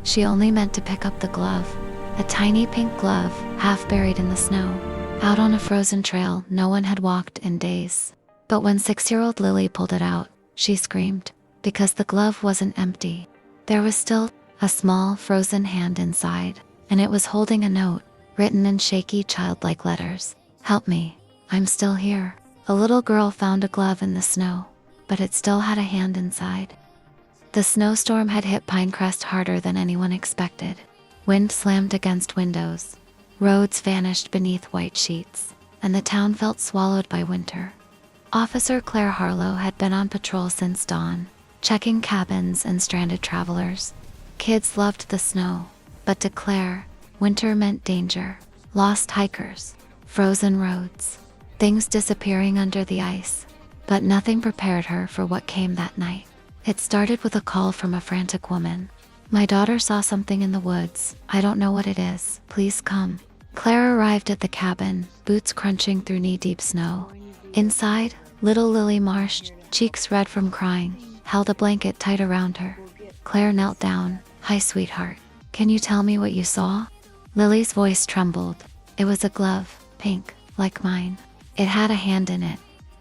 She only meant to pick up the glove, a tiny pink glove, half buried in the snow, out on a frozen trail no one had walked in days. But when 6-year-old Lily pulled it out, she screamed, because the glove wasn't empty. There was still a small, frozen hand inside, and it was holding a note, written in shaky, childlike letters. "Help me, I'm still here." A little girl found a glove in the snow, but it still had a hand inside. The snowstorm had hit Pinecrest harder than anyone expected. Wind slammed against windows. Roads vanished beneath white sheets, and the town felt swallowed by winter. Officer Claire Harlow had been on patrol since dawn, checking cabins and stranded travelers. Kids loved the snow, but to Claire, winter meant danger, lost hikers, frozen roads, things disappearing under the ice. But nothing prepared her for what came that night. It started with a call from a frantic woman. "My daughter saw something in the woods. I don't know what it is. Please come." Claire arrived at the cabin, boots crunching through knee-deep snow. Inside, little Lily Marsh, cheeks red from crying, held a blanket tight around her. Claire knelt down. "Hi, sweetheart. Can you tell me what you saw?" Lily's voice trembled. "It was a glove, pink, like mine. It had a hand in it."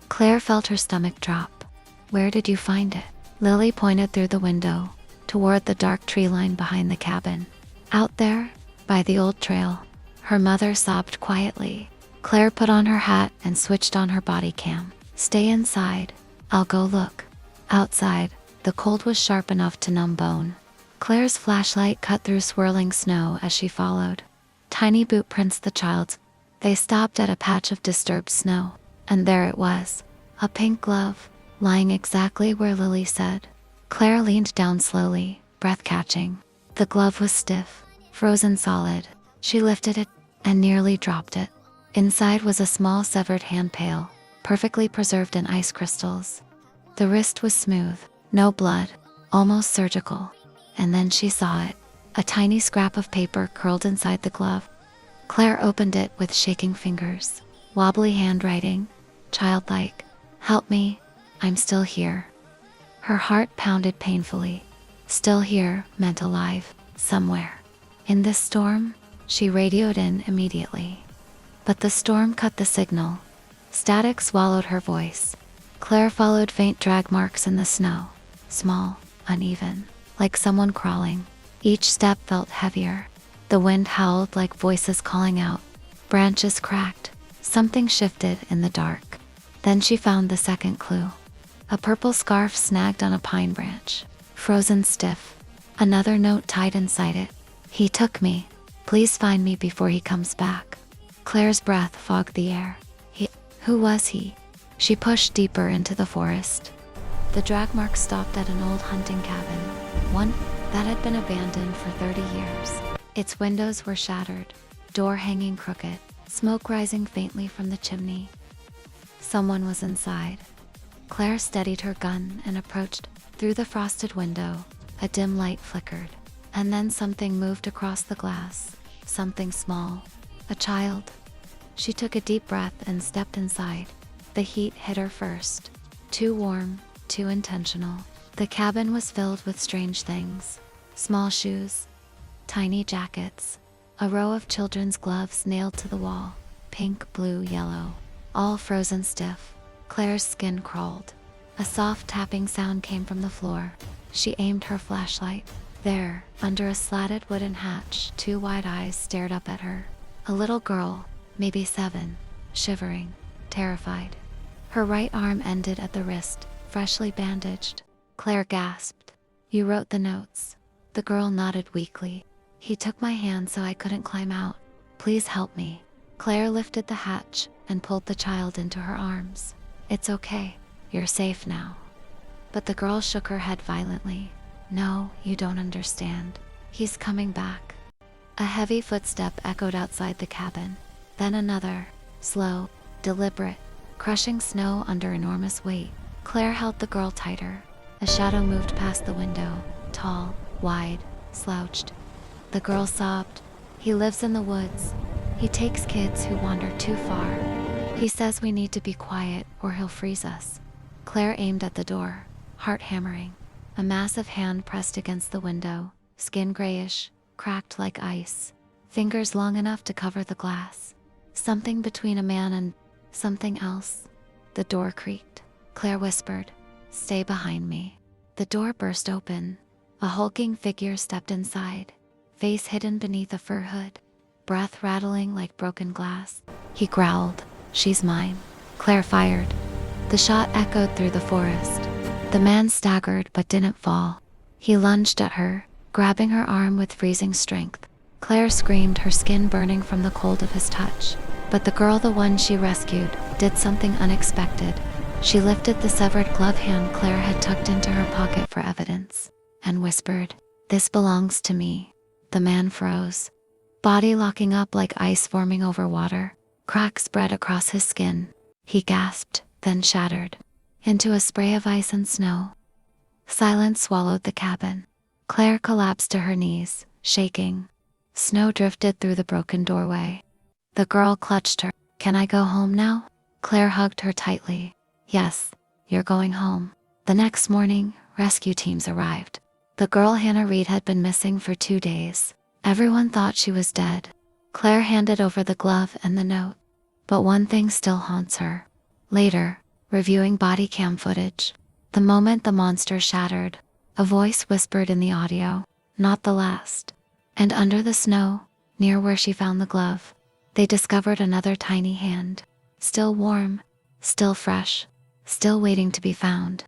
Claire felt her stomach drop. "Where did you find it?" Lily pointed through the window, toward the dark tree line behind the cabin. "Out there, by the old trail." Her mother sobbed quietly. Claire put on her hat and switched on her body cam. "Stay inside. I'll go look." Outside, the cold was sharp enough to numb bone. Claire's flashlight cut through swirling snow as she followed. Tiny boot prints the child's. They stopped at a patch of disturbed snow, and there it was, a pink glove, lying exactly where Lily said. Claire leaned down slowly, breath catching. The glove was stiff, frozen solid. She lifted it and nearly dropped it. Inside was a small severed hand pail, perfectly preserved in ice crystals. The wrist was smooth, no blood, almost surgical. And then she saw it, a tiny scrap of paper curled inside the glove. Claire opened it with shaking fingers, wobbly handwriting, childlike. "Help me, I'm still here." Her heart pounded painfully. Still here meant alive, somewhere. In this storm, she radioed in immediately. But the storm cut the signal. Static swallowed her voice. Claire followed faint drag marks in the snow, small, uneven, like someone crawling. Each step felt heavier. The wind howled like voices calling out. Branches cracked. Something shifted in the dark. Then she found the second clue. A purple scarf snagged on a pine branch, frozen stiff. Another note tied inside it. "He took me. Please find me before he comes back." Claire's breath fogged the air. Who was he? She pushed deeper into the forest. The drag marks stopped at an old hunting cabin, one that had been abandoned for 30 years. Its windows were shattered, door hanging crooked, smoke rising faintly from the chimney. Someone was inside. Claire steadied her gun and approached. Through the frosted window, a dim light flickered, and then something moved across the glass. Something small. A child. She took a deep breath and stepped inside. The heat hit her first. Too warm, too intentional. The cabin was filled with strange things. Small shoes, tiny jackets, a row of children's gloves nailed to the wall, pink, blue, yellow, all frozen stiff. Claire's skin crawled. A soft tapping sound came from the floor. She aimed her flashlight. There, under a slatted wooden hatch, two wide eyes stared up at her. A little girl, maybe 7, shivering, terrified. Her right arm ended at the wrist, freshly bandaged. Claire gasped. "You wrote the notes." The girl nodded weakly. "He took my hand so I couldn't climb out. Please help me." Claire lifted the hatch and pulled the child into her arms. "It's okay. You're safe now." But the girl shook her head violently. "No, you don't understand. He's coming back." A heavy footstep echoed outside the cabin. Then another, slow, deliberate, crushing snow under enormous weight. Claire held the girl tighter. A shadow moved past the window, tall, wide, slouched. The girl sobbed. "He lives in the woods. He takes kids who wander too far. He says we need to be quiet or he'll freeze us." Claire aimed at the door, heart hammering. A massive hand pressed against the window, skin grayish, cracked like ice, fingers long enough to cover the glass. Something between a man and something else. The door creaked. Claire whispered, "Stay behind me." The door burst open. A hulking figure stepped inside, face hidden beneath a fur hood, breath rattling like broken glass. He growled, "She's mine." Claire fired. The shot echoed through the forest. The man staggered but didn't fall. He lunged at her, grabbing her arm with freezing strength. Claire screamed, her skin burning from the cold of his touch. But the girl, the one she rescued, did something unexpected. She lifted the severed glove hand Claire had tucked into her pocket for evidence, and whispered, "This belongs to me." The man froze, body locking up like ice forming over water. Cracks spread across his skin. He gasped, then shattered into a spray of ice and snow. Silence swallowed the cabin. Claire collapsed to her knees, shaking. Snow drifted through the broken doorway. The girl clutched her. "Can I go home now?" Claire hugged her tightly. "Yes, you're going home." The next morning, rescue teams arrived. The girl Hannah Reed had been missing for 2 days. Everyone thought she was dead. Claire handed over the glove and the note. But one thing still haunts her. Later, reviewing body cam footage, the moment the monster shattered, a voice whispered in the audio, "Not the last." And under the snow, near where she found the glove, they discovered another tiny hand, still warm, still fresh, still waiting to be found.